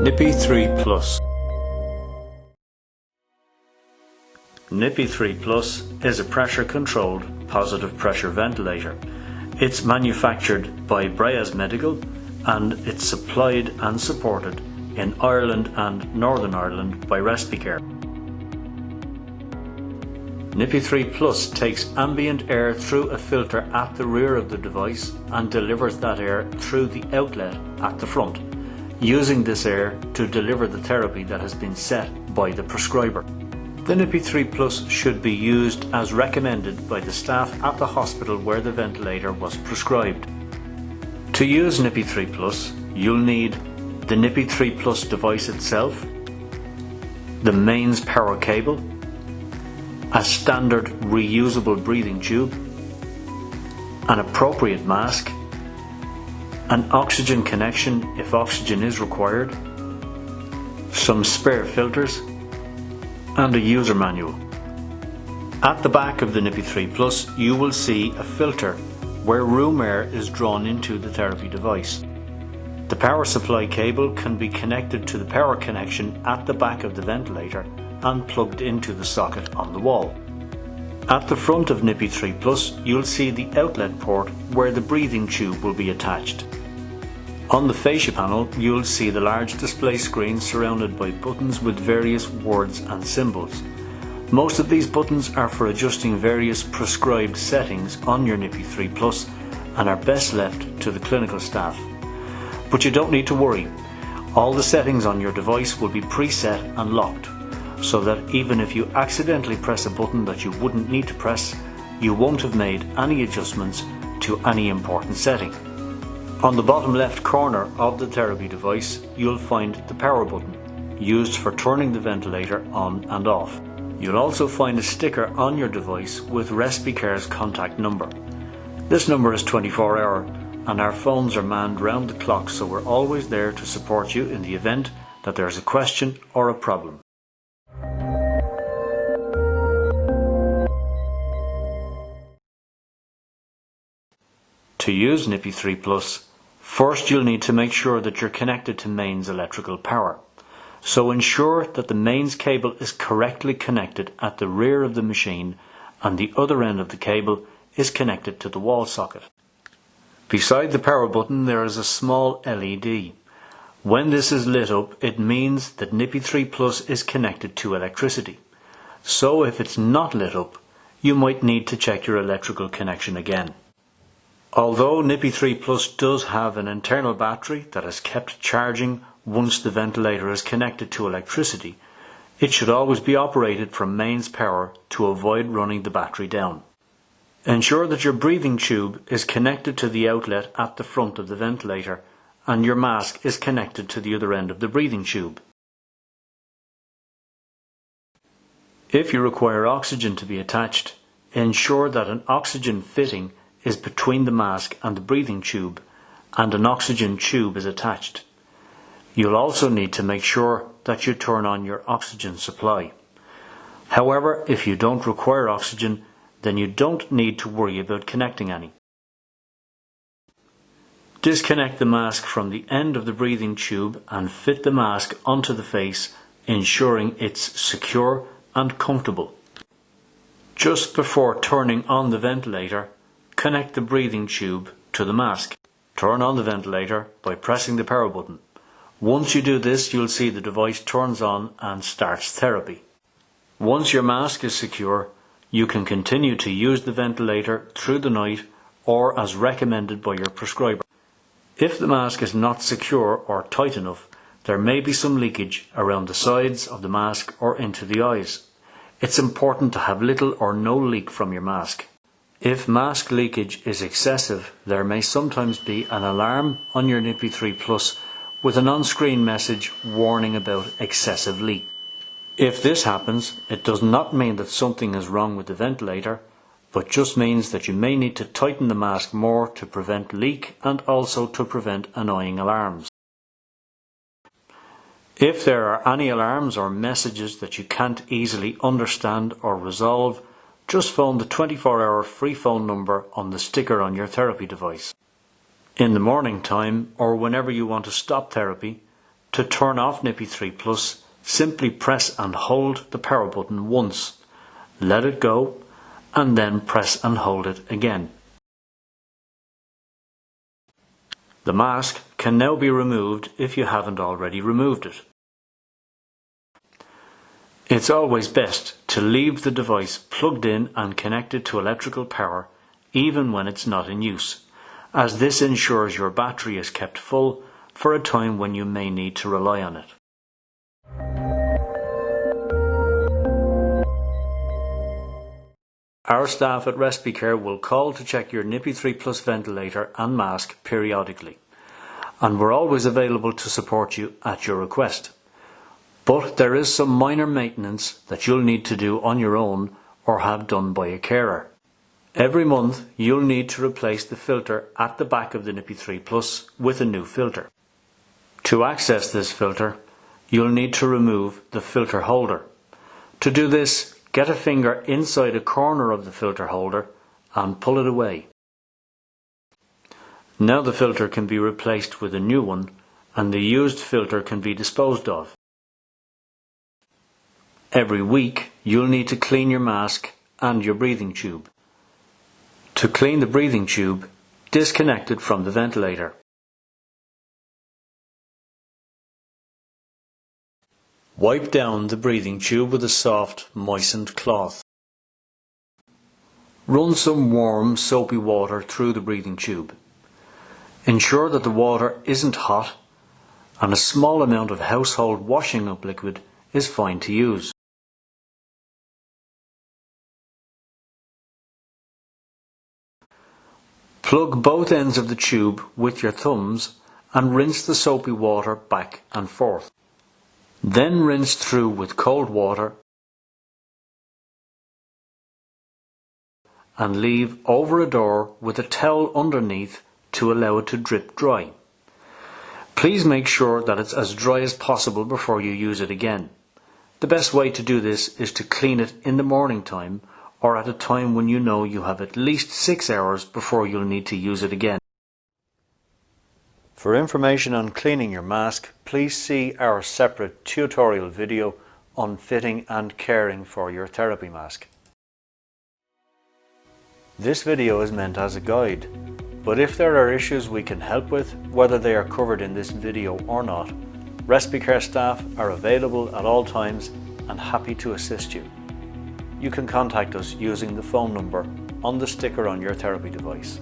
Nippy 3 Plus. Nippy 3 Plus is a pressure-controlled positive pressure ventilator. It's manufactured by Breas Medical and it's supplied and supported in Ireland and Northern Ireland by Respicare. Nippy 3 Plus takes ambient air through a filter at the rear of the device and delivers that air through the outlet at the front, using this air to deliver the therapy that has been set by the prescriber. The Nippy 3 Plus should be used as recommended by the staff at the hospital where the ventilator was prescribed. To use Nippy 3 Plus, you'll need the Nippy 3 Plus device itself, the mains power cable, a standard reusable breathing tube, an appropriate mask, an oxygen connection if oxygen is required, some spare filters, and a user manual. At the back of the Nippy 3 Plus you will see a filter where room air is drawn into the therapy device. The power supply cable can be connected to the power connection at the back of the ventilator and plugged into the socket on the wall. At the front of Nippy 3 Plus you'll see the outlet port where the breathing tube will be attached. On the fascia panel you'll see the large display screen surrounded by buttons with various words and symbols. Most of these buttons are for adjusting various prescribed settings on your Nippy 3 Plus and are best left to the clinical staff. But you don't need to worry. All the settings on your device will be preset and locked, so that even if you accidentally press a button that you wouldn't need to press, you won't have made any adjustments to any important setting. On the bottom left corner of the therapy device you'll find the power button, used for turning the ventilator on and off. You'll also find a sticker on your device with Respicare's contact number. This number is 24-hour and our phones are manned round the clock, so we're always there to support you in the event that there's a question or a problem. To use Nippy 3 Plus, first you'll need to make sure that you're connected to mains electrical power. So ensure that the mains cable is correctly connected at the rear of the machine and the other end of the cable is connected to the wall socket. Beside the power button there is a small LED. When this is lit up, it means that Nippy 3 Plus is connected to electricity. So if it's not lit up, you might need to check your electrical connection again. Although Nippy 3 Plus does have an internal battery that is kept charging once the ventilator is connected to electricity, it should always be operated from mains power to avoid running the battery down. Ensure that your breathing tube is connected to the outlet at the front of the ventilator and your mask is connected to the other end of the breathing tube. If you require oxygen to be attached, ensure that an oxygen fitting is between the mask and the breathing tube and an oxygen tube is attached. You'll also need to make sure that you turn on your oxygen supply. However, if you don't require oxygen, then you don't need to worry about connecting any. Disconnect the mask from the end of the breathing tube and fit the mask onto the face, ensuring it's secure and comfortable. Just before turning on the ventilator, connect the breathing tube to the mask. Turn on the ventilator by pressing the power button. Once you do this, you'll see the device turns on and starts therapy. Once your mask is secure, you can continue to use the ventilator through the night or as recommended by your prescriber. If the mask is not secure or tight enough, there may be some leakage around the sides of the mask or into the eyes. It's important to have little or no leak from your mask. If mask leakage is excessive, there may sometimes be an alarm on your Nippy 3 Plus with an on-screen message warning about excessive leak. If this happens, it does not mean that something is wrong with the ventilator, but just means that you may need to tighten the mask more to prevent leak and also to prevent annoying alarms. If there are any alarms or messages that you can't easily understand or resolve, just phone the 24-hour free phone number on the sticker on your therapy device. In the morning time or whenever you want to stop therapy, To turn off Nippy 3 Plus, simply press and hold the power button once, let it go, and then press and hold it again. The mask can now be removed if you haven't already removed it. It's always best to leave the device plugged in and connected to electrical power even when it's not in use, as this ensures your battery is kept full for a time when you may need to rely on it. Our staff at Respicare will call to check your Nippy 3 Plus ventilator and mask periodically, and we're always available to support you at your request. But there is some minor maintenance that you'll need to do on your own or have done by a carer. Every month you'll need to replace the filter at the back of the Nippy 3 Plus with a new filter. To access this filter, you'll need to remove the filter holder. To do this, get a finger inside a corner of the filter holder and pull it away. Now the filter can be replaced with a new one and the used filter can be disposed of. Every week you'll need to clean your mask and your breathing tube. To clean the breathing tube, disconnect it from the ventilator. Wipe down the breathing tube with a soft, moistened cloth. Run some warm, soapy water through the breathing tube. Ensure that the water isn't hot and a small amount of household washing up liquid is fine to use. Plug both ends of the tube with your thumbs and rinse the soapy water back and forth. Then rinse through with cold water and leave over a door with a towel underneath to allow it to drip dry. Please make sure that it's as dry as possible before you use it again. The best way to do this is to clean it in the morning time or at a time when you know you have at least 6 hours before you'll need to use it again. For information on cleaning your mask, please see our separate tutorial video on fitting and caring for your therapy mask. This video is meant as a guide, but if there are issues we can help with, whether they are covered in this video or not, Respicare staff are available at all times and happy to assist you. You can contact us using the phone number on the sticker on your therapy device.